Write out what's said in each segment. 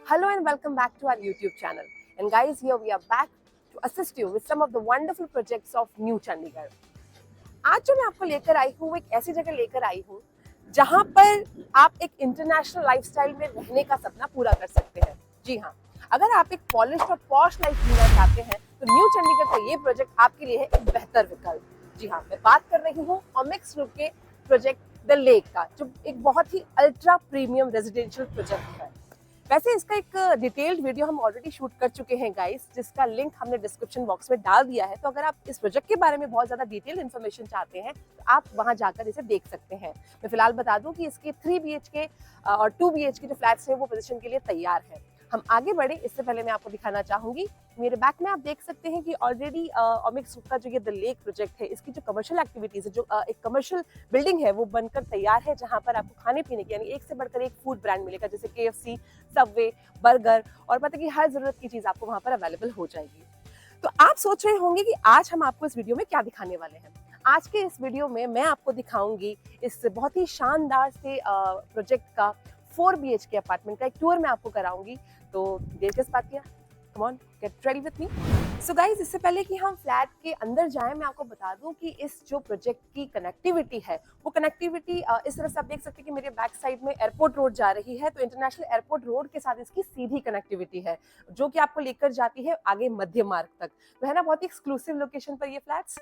Hello and welcome back to our YouTube channel. And guys, here we are back to assist you with some of the wonderful projects of New Chandigarh. आज जो मैं आपको लेकर आई हूँ, एक ऐसी जगह लेकर आई हूँ जहाँ पर आप एक इंटरनेशनल लाइफस्टाइल में रहने का सपना पूरा कर सकते हैं। जी हाँ, अगर आप एक पॉलिश्ड और पॉश लाइफ जीना चाहते हैं तो न्यू चंडीगढ़ का ये प्रोजेक्ट आपके लिए है एक बेहतर विकल्प। जी हाँ, मैं बात कर रही हूँ ओमिक्स ग्रुप के प्रोजेक्ट द लेक का, जो एक बहुत ही अल्ट्रा प्रीमियम रेजिडेंशियल प्रोजेक्ट है। वैसे इसका एक डिटेल्ड वीडियो हम ऑलरेडी शूट कर चुके हैं गाइस, जिसका लिंक हमने डिस्क्रिप्शन बॉक्स में डाल दिया है। तो अगर आप इस प्रोजेक्ट के बारे में बहुत ज्यादा डिटेल इन्फॉर्मेशन चाहते हैं तो आप वहां जाकर इसे देख सकते हैं। मैं फिलहाल बता दूं कि इसके 3 BHK और 2 BHK जो फ्लैट्स हैं वो पोजीशन के लिए तैयार है। हम आगे बढ़े इससे पहले मैं आपको दिखाना चाहूंगी, मेरे बैक में आप देख सकते हैं कि ऑलरेडी ओमिक्स ग्रुप का जो ये द लेक प्रोजेक्ट है, इसकी जो कमर्शियल एक्टिविटीज है, जो एक कमर्शियल बिल्डिंग है वो बनकर तैयार है, जहां पर आपको खाने पीने की यानी एक से बढ़कर एक फूड ब्रांड मिलेगा, जैसे KFC, सबवे, बर्गर और मतलब कि हर जरूरत की चीज आपको वहां पर अवेलेबल हो जाएगी। तो आप सोच रहे होंगे कि आज हम आपको इस वीडियो में क्या दिखाने वाले हैं। आज के इस वीडियो में मैं आपको दिखाऊंगी इस बहुत ही शानदार से प्रोजेक्ट का 4 BHK अपार्टमेंट का एक टूर मैं आपको कराऊंगी। तो देर किस बात किया, come on get ready with me. So guys, इससे पहले कि हम फ्लैट के अंदर जाएं, मैं आपको बता दूं कि इस जो प्रोजेक्ट की कनेक्टिविटी है वो कनेक्टिविटी इस तरह से आप देख सकते हैं कि मेरे बैक साइड में एयरपोर्ट रोड जा रही है, तो इंटरनेशनल एयरपोर्ट रोड के साथ इसकी सीधी कनेक्टिविटी है, जो कि आपको लेकर जाती है आगे मध्य मार्ग तक। तो है ना बहुत ही एक्सक्लूसिव लोकेशन पर ये फ्लैट्स।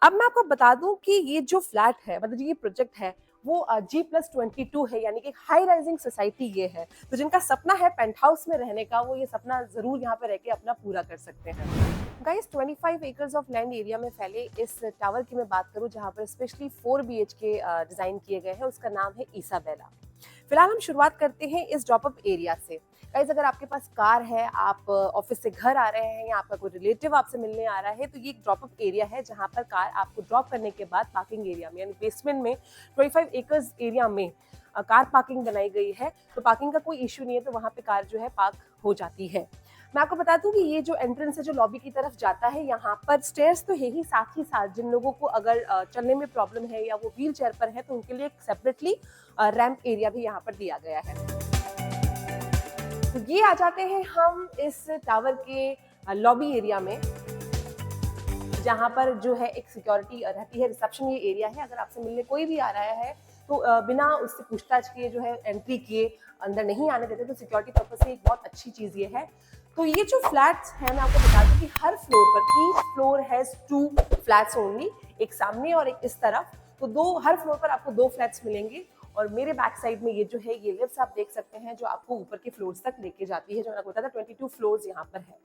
अब मैं आपको बता दूं कि ये जो फ्लैट है, मतलब ये प्रोजेक्ट है, वो G+22 है, यानी कि हाई राइजिंग सोसाइटी ये है। तो जिनका सपना है पेंट हाउस में रहने का, वो ये सपना जरूर यहाँ पे रह के अपना पूरा कर सकते हैं। Guys, 25 acres of land area में फैले इस टावर की मैं बात करूं, जहाँ पर स्पेशली 4 BHK डिजाइन किए गए हैं, उसका नाम है ईसाबेला। फिलहाल हम शुरुआत करते हैं इस ड्रॉप अप एरिया से। गाइस, अगर आपके पास कार है, आप ऑफिस से घर आ रहे हैं या आपका कोई रिलेटिव आपसे मिलने आ रहा है, तो ये एक ड्रॉप अप एरिया है जहां पर कार आपको ड्रॉप करने के बाद पार्किंग एरिया में यानी बेसमेंट में 25 एकर्स एरिया में कार पार्किंग बनाई गई है। तो पार्किंग का कोई इश्यू नहीं है, तो वहां पे कार जो है पार्क हो जाती है। मैं आपको बता दूं कि ये जो एंट्रेंस है जो लॉबी की तरफ जाता है, यहाँ पर स्टेयर्स तो है ही, साथ ही साथ जिन लोगों को अगर चलने में प्रॉब्लम है या वो व्हील चेयर पर है तो उनके लिए एक सेपरेटली रैंप एरिया भी यहाँ पर दिया गया है। तो ये आ जाते हैं हम इस टावर के लॉबी एरिया में, जहाँ पर जो है एक सिक्योरिटी रहती है। रिसेप्शन ये एरिया है, अगर आपसे मिलने कोई भी आ रहा है तो बिना उससे पूछताछ किए जो है एंट्री किए अंदर नहीं आने देते, तो सिक्योरिटी पर्पज से एक बहुत अच्छी चीज ये है। तो ये जो फ्लैट्स हैं, मैं आपको बता दूं कि हर फ्लोर पर, each floor has 2 flats only, एक सामने और एक इस तरफ। तो हर फ्लोर पर आपको 2 फ्लैट्स मिलेंगे। और मेरे बैक साइड में ये जो है ये लिफ्ट्स आप देख सकते हैं, जो आपको ऊपर के फ्लोर्स तक लेके जाती है, जो मैंने आपको बताया था 22 फ्लोर्स यहाँ पर है।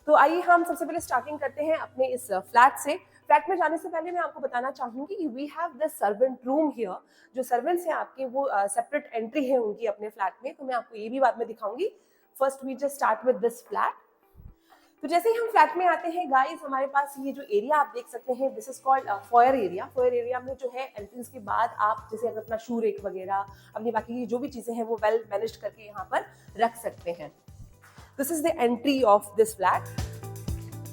तो आइए हम सबसे पहले स्टार्टिंग करते हैं अपने इस फ्लैट से। फ्लैट में जाने से पहले मैं आपको बताना चाहूंगी कि we have the servant room here. जो सर्वेंट्स हैं आपके, वो सेपरेट एंट्री है उनकी अपने फ्लैट में, तो मैं आपको ये भी बाद में दिखाऊंगी। First we just start with this flat. तो जैसे ही हम फ्लैट में आते हैं गाइस, हमारे पास ये जो एरिया आप देख सकते हैं, this is called foyer area. Foyer area में जो है एंट्रेंस के बाद आप जैसे अगर अपना शू रेक वगैरह, अपनी बाकी की जो भी चीजें हैं वो वेल मैनेज करके यहाँ पर रख सकते हैं। This is the entry of this flat.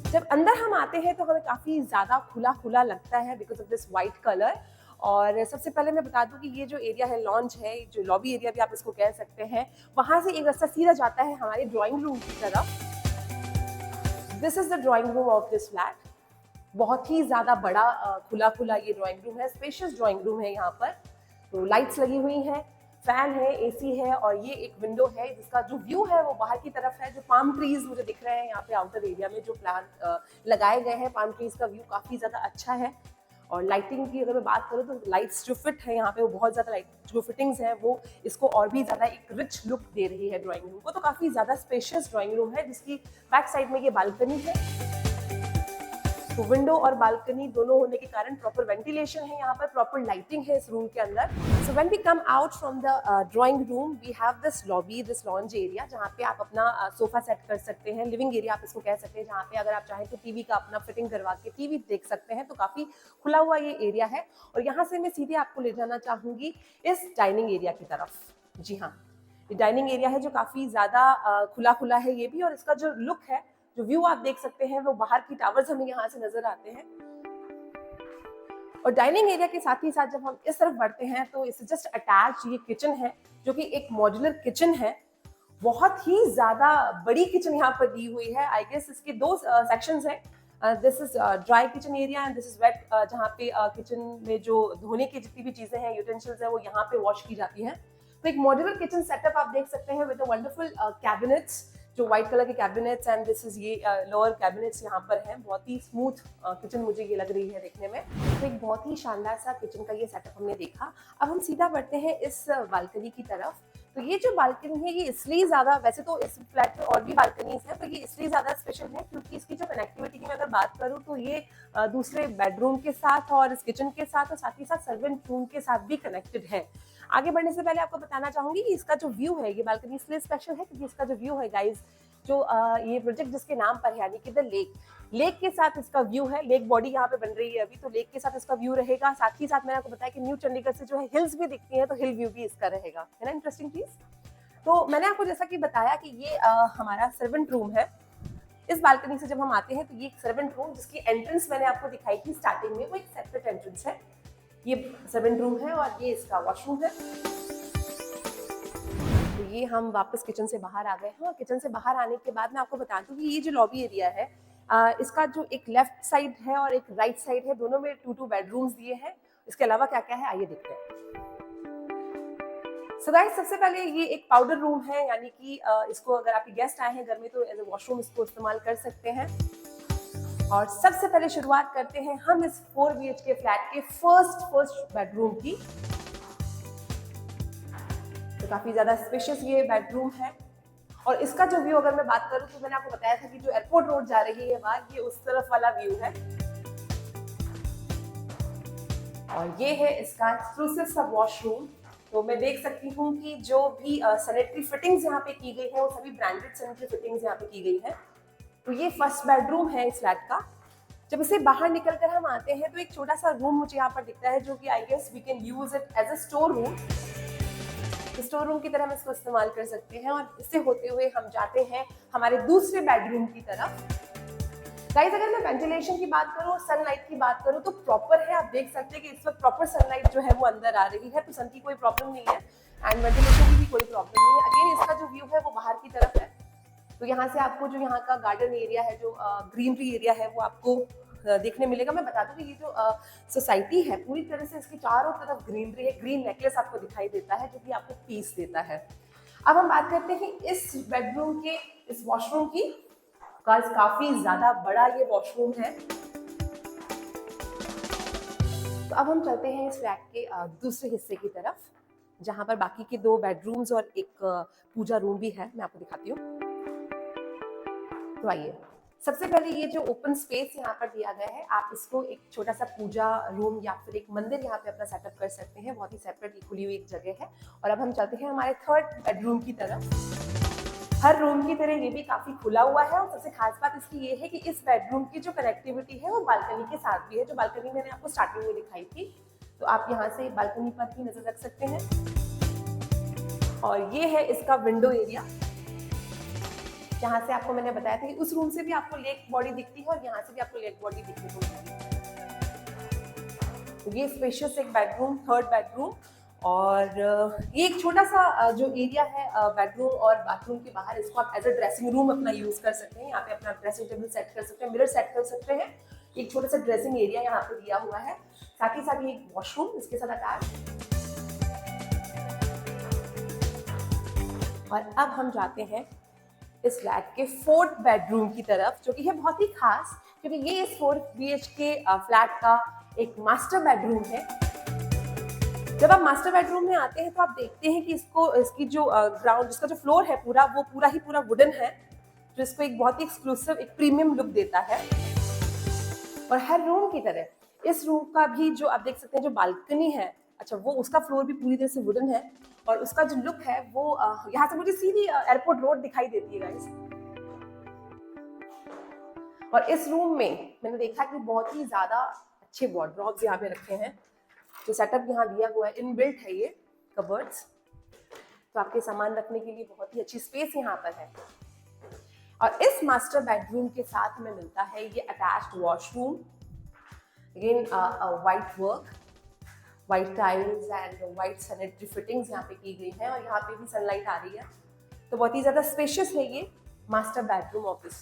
जब अंदर हम आते हैं तो हमें काफी ज्यादा खुला खुला लगता है because of this white colour. और सबसे पहले मैं बता दूं कि ये जो एरिया है, लॉन्च है, जो लॉबी एरिया भी आप इसको कह सकते हैं, वहां से एक रास्ता सीधा जाता है हमारे ड्राइंग रूम की तरफ। This is the drawing room of this flat. बहुत ही ज्यादा बड़ा खुला खुला ये ड्राइंग रूम है, स्पेशियस ड्राइंग रूम है यहाँ पर। तो लाइट्स लगी हुई हैं, फैन है, AC है, और ये एक विंडो है जिसका जो व्यू है वो बाहर की तरफ है। जो पाम ट्रीज मुझे दिख रहे हैं यहाँ पे आउटर एरिया में, जो प्लांट लगाए गए हैं, पाम ट्रीज का व्यू काफी ज्यादा अच्छा है। और लाइटिंग की अगर मैं बात करूँ तो लाइट्स जो फिट है यहाँ पे, वो बहुत ज्यादा लाइट जो फिटिंग्स हैं वो इसको और भी ज्यादा एक रिच लुक दे रही है ड्राइंग रूम को। तो काफी ज्यादा स्पेशियस ड्राइंग रूम है, जिसकी बैक साइड में ये बालकनी है। तो विंडो और बालकनी दोनों होने के कारण प्रॉपर वेंटिलेशन है यहाँ पर, प्रॉपर लाइटिंग है इस रूम के अंदर। So when we come out from the drawing room, we have this lobby, this lounge area, जहाँ पे आप अपना सोफा सेट कर सकते हैं, लिविंग एरिया आप इसको कह सकते हैं, जहाँ पे अगर आप चाहें तो टीवी का अपना फिटिंग करवा के टीवी देख सकते हैं। तो काफी खुला हुआ ये एरिया है। और यहाँ से मैं सीधे आपको ले जाना चाहूंगी इस डाइनिंग एरिया की तरफ। जी हाँ, ये डाइनिंग एरिया है जो काफी ज्यादा खुला खुला है ये भी, और इसका जो लुक है, जो व्यू आप देख सकते हैं, वो बाहर की टावर्स हमें यहाँ से नजर आते हैं। और डाइनिंग एरिया के साथ ही साथ जब हम इस तरफ बढ़ते हैं तो इससे जस्ट अटैच ये किचन है, जो कि एक मॉड्यूलर किचन है। बहुत ही ज्यादा बड़ी किचन यहाँ पर दी हुई है। आई गेस इसके दो सेक्शंस हैं। This is dry kitchen area and this is wet, जहाँ पे किचन में जो धोने की जितनी भी चीजें हैं, यूटेंसिल्स हैं, वो यहाँ पे वॉश की जाती हैं। तो एक मॉड्यूलर किचन सेटअप आप देख सकते हैं विद वंडरफुल कैबिनेट्स, जो व्हाइट कलर के कैबिनेट्स, एंड दिस इज ये लोअर कैबिनेट्स यहाँ पर हैं। बहुत ही स्मूथ किचन मुझे ये लग रही है देखने में। तो एक बहुत ही शानदार सा किचन का ये सेटअप हमने देखा। अब हम सीधा बढ़ते हैं इस बालकनी की तरफ। तो ये जो बालकनी है ये इसलिए ज्यादा, वैसे तो इस फ्लैट में और भी बालकनीज है, पर ये इसलिए ज्यादा स्पेशल है क्योंकि इसकी जो कनेक्टिविटी की मैं अगर बात करूँ तो ये दूसरे बेडरूम के साथ और इस किचन के साथ और साथ ही साथ सर्वेंट रूम के साथ भी कनेक्टेड है। आगे बढ़ने से पहले आपको बताना चाहूंगी कि इसका जो व्यू है, ये बालकनी इसलिए स्पेशल है क्योंकि इसका जो व्यू है गाइज, जो ये प्रोजेक्ट जिसके नाम पर है यानी कि द लेक के साथ इसका व्यू है। लेक बॉडी यहाँ पे बन रही है अभी, तो लेक के साथ इसका व्यू रहेगा। साथ ही साथ मैंने आपको बताया कि न्यू चंडीगढ़ से जो है हिल्स भी दिखती हैं, तो हिल व्यू भी इसका रहेगा, है ना इंटरेस्टिंग चीज। तो मैंने आपको जैसा कि बताया कि ये हमारा सर्वेंट रूम है। इस बालकनी से जब हम आते हैं तो ये एक सर्वेंट रूम, जिसकी एंट्रेंस मैंने आपको दिखाई थी स्टार्टिंग में, वो एक सेपरेट एंट्रेंस है। ये सर्वेंट रूम है और ये इसका वॉशरूम है। तो ये हम वापस किचन से बाहर आ गए हैं, और किचन से बाहर आने के बाद मैं आपको बता दूं कि ये जो लॉबी एरिया है, इसका जो एक लेफ्ट साइड है और एक राइट साइड है, दोनों में 2 बेडरूम्स दिए हैं। इसके अलावा क्या क्या है आइए देखते हैं। सो गाइस, सबसे पहले ये एक पाउडर रूम है, यानी कि इसको अगर आपके गेस्ट आए हैं घर में तो एज ए वॉशरूम इसको इस्तेमाल कर सकते हैं। और सबसे पहले शुरुआत करते हैं हम इस 4 BHK फ्लैट के फर्स्ट बेडरूम की। तो काफी ज्यादा स्पेशियस ये बेडरूम है, और इसका जो व्यू अगर मैं बात करूं तो मैंने आपको बताया था कि जो एयरपोर्ट रोड जा रही है बाहर, ये उस तरफ वाला व्यू है। और ये है इसका एक्सक्लूसिव सा वॉशरूम। तो मैं देख सकती हूँ कि जो भी सैनिटरी फिटिंग्स यहाँ पे की गई है वो सभी ब्रांडेड सैनिटरी फिटिंग्स यहाँ पे की गई है। तो ये फर्स्ट बेडरूम है इस फ्लैट का। जब इसे बाहर निकल कर हम आते हैं तो एक छोटा सा रूम मुझे यहाँ पर दिखता है, जो कि I guess we can use it as a store room. Store room की तरह हम इसको इस्तेमाल कर सकते हैं। और इससे होते हुए हम जाते हैं हमारे दूसरे बेडरूम की तरफ। गाइस, अगर मैं वेंटिलेशन की बात करूं, सनलाइट की बात करूं, तो प्रॉपर है। आप देख सकते हैं कि इस वक्त प्रॉपर सनलाइट जो है वो अंदर आ रही है, तो सन की कोई प्रॉब्लम नहीं है एंड वेंटिलेशन की भी कोई प्रॉब्लम नहीं है। अगेन इसका जो व्यू है वो बाहर की तरफ है। तो यहाँ से आपको जो यहाँ का गार्डन एरिया है, जो ग्रीनरी एरिया है, वो आपको देखने मिलेगा। मैं बता दूं कि ये जो सोसाइटी है पूरी तरह से इसकी चारों तरफ ग्रीनरी है। ग्रीन नेकलेस आपको दिखाई देता है जो कि आपको पीस देता है। अब हम बात करते हैं इस बेडरूम के इस वॉशरूम की। काफी ज्यादा बड़ा ये वॉशरूम है। तो अब हम चलते हैं इस फ्लैट के दूसरे हिस्से की तरफ, जहां पर बाकी के 2 बेडरूम्स और एक पूजा रूम भी है। मैं आपको दिखाती हूँ। तो आइए, सबसे पहले ये जो ओपन स्पेस यहाँ पर दिया गया है, आप इसको एक छोटा सा पूजा रूम या फिर एक मंदिर यहाँ पे अपना सेटअप कर सकते हैं। बहुत ही सेपरेट खुली हुई एक जगह है। और अब हम चलते हैं हमारे 3rd बेडरूम की तरफ। हर रूम की तरह ये भी काफी खुला हुआ है, और सबसे खास बात इसकी ये है कि इस बेडरूम की जो कनेक्टिविटी है वो बालकनी के साथ भी है, जो बालकनी मैंने आपको स्टार्टिंग में दिखाई थी। तो आप यहाँ से बालकनी पर भी नजर रख सकते हैं। और ये है इसका विंडो एरिया, जहाँ से आपको मैंने बताया था कि उस रूम से भी आपको लेक बॉडी दिखती है और यहाँ से भी आपको लेक बॉडी दिखने को मिलती है। तो ये स्पेशियस एक बेडरूम, 3rd बेडरूम। और ये एक छोटा सा जो एरिया है बेडरूम और बाथरूम के बाहर, इसको आप एज अ ड्रेसिंग रूम अपना यूज कर सकते हैं। यहाँ पे अपना ड्रेसिंग टेबल सेट कर सकते हैं, मिरर सेट कर सकते हैं। एक छोटा सा ड्रेसिंग एरिया यहाँ पे दिया हुआ है। साथ ही साथ ये एक वॉशरूम इसके साथ अटैच। और अब हम जाते हैं इस फ्लैट के 4th बेडरूम की तरफ, जो कि है बहुत ही खास, क्योंकि ये इस 4 BHK फ्लैट का एक मास्टर बेडरूम है। जब आप मास्टर बेडरूम में आते हैं तो आप देखते हैं कि इसकी जो ग्राउंड, जिसका जो फ्लोर है पूरा, वो पूरा ही पूरा वुडन है, जो इसको एक बहुत ही एक्सक्लूसिव, एक प्रीमियम लुक देता है। और हर रूम की तरह इस रूम का भी जो आप देख सकते हैं, जो बालकनी है, अच्छा, वो उसका फ्लोर भी पूरी तरह से वुडन है। और उसका जो लुक है वो यहाँ से मुझे सीधी एयरपोर्ट रोड दिखाई देती है गाइस। और इस रूम में मैंने देखा कि बहुत ही ज्यादा अच्छे वार्डरोब्स यहाँ पे रखे हैं। जो सेटअप यहाँ दिया हुआ है, इनबिल्ट है ये कबर्ड्स, तो आपके सामान रखने के लिए बहुत ही अच्छी स्पेस यहाँ पर है। और इस मास्टर बेडरूम के साथ में मिलता है ये attached washroom. Again white work, white tiles and white sanitary fittings यहाँ पे की गई है। और यहाँ पे भी सनलाइट आ रही है, तो बहुत ही ज़्यादा स्पेशियस है ये master bedroom office.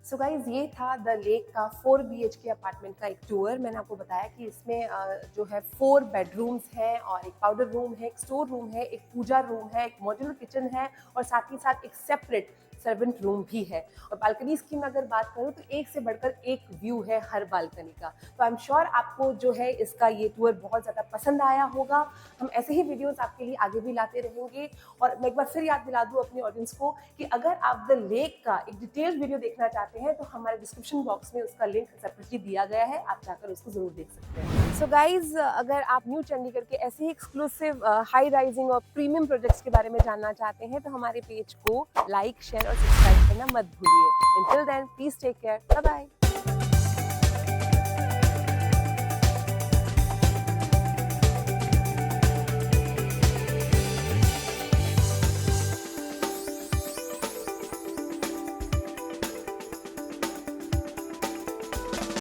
So guys, ये था द लेक का 4 BHK अपार्टमेंट का एक टूर। मैंने आपको बताया कि इसमें जो है 4 बेडरूम्स हैं और एक पाउडर रूम है, एक स्टोर रूम है, एक पूजा रूम है, एक मॉड्यूलर किचन है और साथ ही साथ एक सेपरेट सर्वेंट रूम भी है। और बालकनीज की मैं अगर बात करूँ तो एक से बढ़कर एक व्यू है हर बालकनी का। तो आई एम श्योर आपको जो है इसका ये टूर बहुत ज़्यादा पसंद आया होगा। हम ऐसे ही वीडियोस आपके लिए आगे भी लाते रहेंगे। और मैं एक बार फिर याद दिला दूँ अपनी ऑडियंस को कि अगर आप द लेक का एक डिटेल्ड वीडियो देखना चाहते हैं तो हमारे डिस्क्रिप्शन बॉक्स में उसका लिंक सेपरेटली दिया गया है, आप जाकर उसको जरूर देख सकते हैं। सो गाइज, अगर आप न्यू चंडीगढ़ के ऐसे ही एक्सक्लूसिव हाई राइजिंग और प्रीमियम प्रोजेक्ट्स के बारे में जानना चाहते हैं तो हमारे पेज को लाइक, शेयर और सब्सक्राइब करना मत भूलिए। Until then, please take care. Bye bye.